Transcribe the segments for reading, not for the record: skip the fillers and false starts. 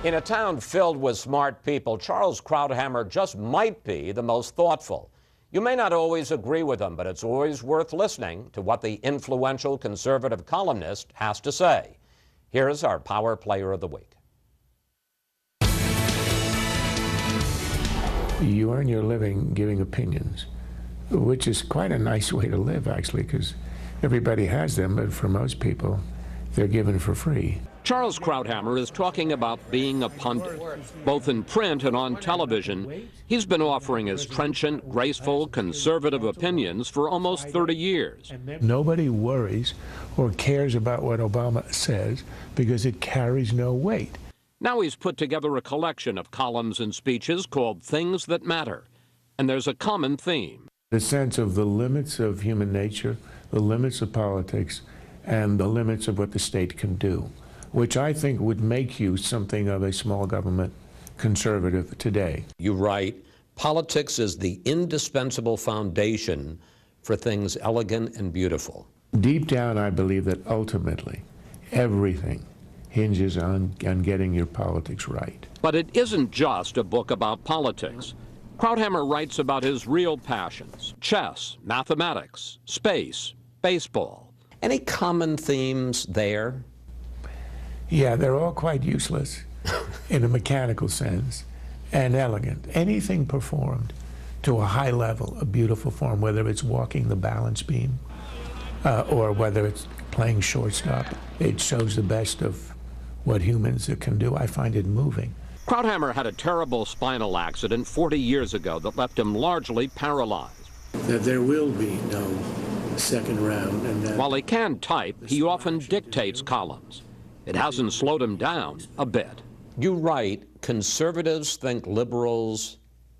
In a town filled with smart people, Charles Krauthammer just might be the most thoughtful. You may not always agree with him, but it's always worth listening to what the influential conservative columnist has to say. Here's our Power Player of the Week. You earn your living giving opinions, which is quite a nice way to live, actually, because everybody has them, but for most people, they're given for free. Charles Krauthammer is talking about being a pundit. Both in print and on television, he's been offering his trenchant, graceful, conservative opinions for almost 30 years. Nobody worries or cares about what Obama says because it carries no weight. Now he's put together a collection of columns and speeches called Things That Matter. And there's a common theme. The sense of the limits of human nature, the limits of politics, and the limits of what the state can do, which I think would make you something of a small government conservative today. You write, politics is the indispensable foundation for things elegant and beautiful. Deep down, I believe that ultimately everything hinges on getting your politics right. But it isn't just a book about politics. Krauthammer writes about his real passions: chess, mathematics, space, baseball. Any common themes there? Yeah, they're all quite useless in a mechanical sense and elegant. Anything performed to a high level, a beautiful form, whether it's walking the balance beam or whether it's playing shortstop, it shows the best of what humans can do. I find it moving. Krauthammer had a terrible spinal accident 40 years ago that left him largely paralyzed. That there will be no second round. And while he can type, he often dictates columns. It hasn't slowed him down a bit. You write, conservatives think liberals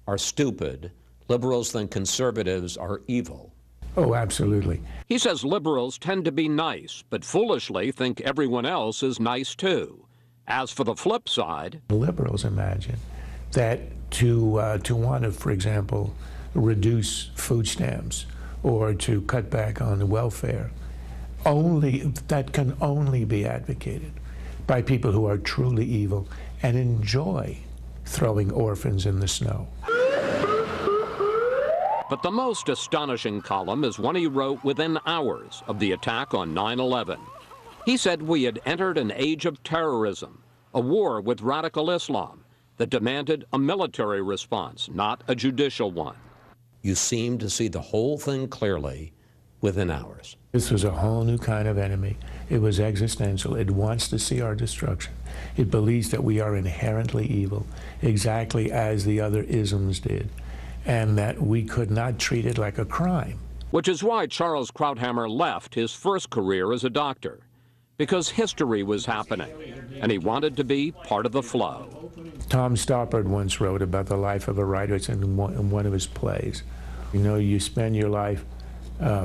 are stupid. Liberals think conservatives are evil. Oh, absolutely. He says liberals tend to be nice, but foolishly think everyone else is nice too. As for the flip side, liberals imagine that to want to, for example, reduce food stamps or to cut back on welfare, that can only be advocated by people who are truly evil and enjoy throwing orphans in the snow. But the most astonishing column is one he wrote within hours of the attack on 9/11. He said we had entered an age of terrorism, a war with radical Islam that demanded a military response, not a judicial one. You seem to see the whole thing clearly within hours. This was a whole new kind of enemy. It was existential. It wants to see our destruction. It believes that we are inherently evil, exactly as the other isms did, and that we could not treat it like a crime. Which is why Charles Krauthammer left his first career as a doctor, because history was happening, and he wanted to be part of the flow. Tom Stoppard once wrote about the life of a writer. It's in one of his plays. You know, you spend your life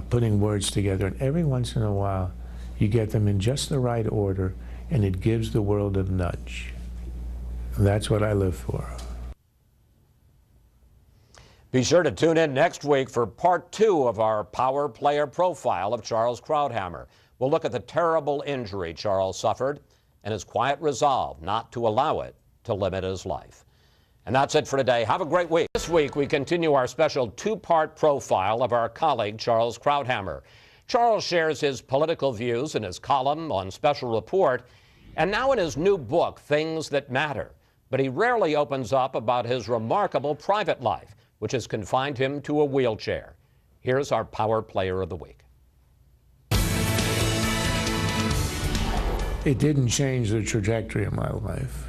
putting words together, and every once in a while you get them in just the right order, and it gives the world a nudge. And that's what I live for. Be sure to tune in next week for part 2 of our Power Player profile of Charles Krauthammer. We'll look at the terrible injury Charles suffered and his quiet resolve not to allow it to limit his life. And that's it for today. Have a great week. This week, we continue our special 2-part profile of our colleague, Charles Krauthammer. Charles shares his political views in his column on Special Report, and now in his new book, Things That Matter. But he rarely opens up about his remarkable private life, which has confined him to a wheelchair. Here's our Power Player of the Week. It didn't change the trajectory of my life.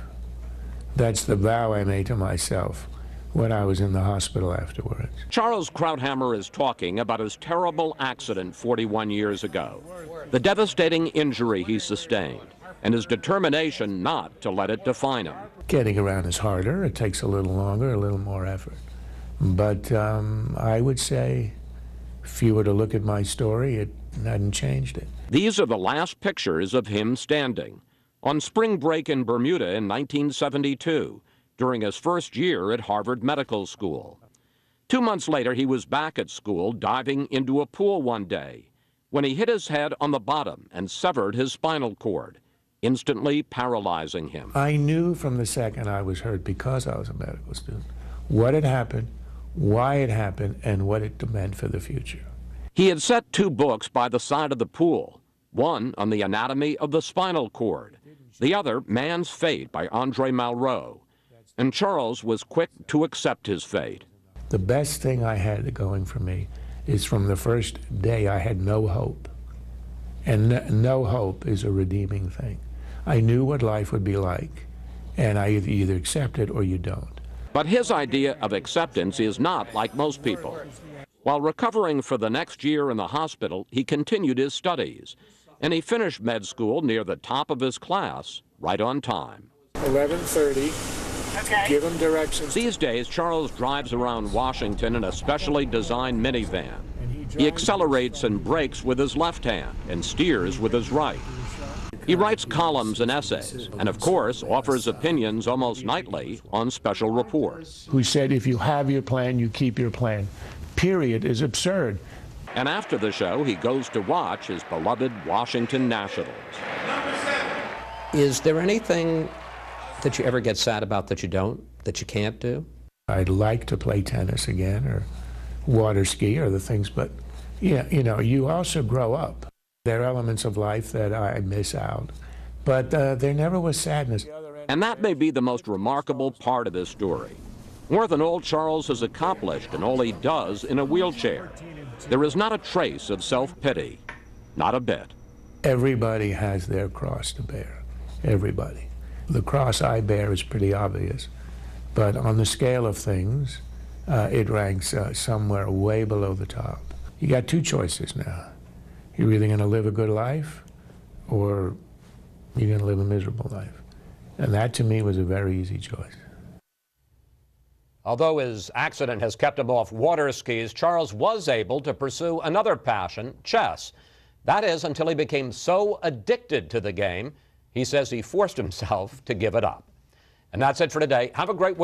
That's the vow I made to myself when I was in the hospital afterwards. Charles Krauthammer is talking about his terrible accident 41 years ago, the devastating injury he sustained, and his determination not to let it define him. Getting around is harder. It takes a little longer, a little more effort. But I would say, if you were to look at my story, it hadn't changed it. These are the last pictures of him standing on spring break in Bermuda in 1972, during his first year at Harvard Medical School. 2 months later, he was back at school diving into a pool one day when he hit his head on the bottom and severed his spinal cord. instantly paralyzing him. I knew from the second I was hurt, because I was a medical student, what had happened, why it happened, and what it meant for the future. He had set 2 books by the side of the pool, one on the anatomy of the spinal cord, the other, Man's Fate by Andre Malraux, and Charles was quick to accept his fate. The best thing I had going for me is from the first day I had no hope. And no hope is a redeeming thing. I knew what life would be like, and I either accept it or you don't. But his idea of acceptance is not like most people. While recovering for the next year in the hospital, he continued his studies, and he finished med school near the top of his class, right on time. 11:30. Okay. Give him directions. These days, Charles drives around Washington in a specially designed minivan. He accelerates and brakes with his left hand and steers with his right. He writes columns and essays, and of course offers opinions almost nightly on special reports. Who said if you have your plan, you keep your plan. Period is absurd. And after the show, he goes to watch his beloved Washington Nationals. Is there anything that you ever get sad about that you can't do? I'd like to play tennis again, or water ski, or the things, but yeah, you know, you also grow up. There are elements of life that I miss out, but there never was sadness. And that may be the most remarkable part of this story. More than all Charles has accomplished and all he does in a wheelchair, there is not a trace of self-pity, not a bit. Everybody has their cross to bear, everybody. The cross I bear is pretty obvious, but on the scale of things, it ranks somewhere way below the top. You got 2 choices now. You're either going to live a good life, or you're going to live a miserable life. And that, to me, was a very easy choice. Although his accident has kept him off water skis, Charles was able to pursue another passion, chess. That is, until he became so addicted to the game, he says he forced himself to give it up. And that's it for today. Have a great week.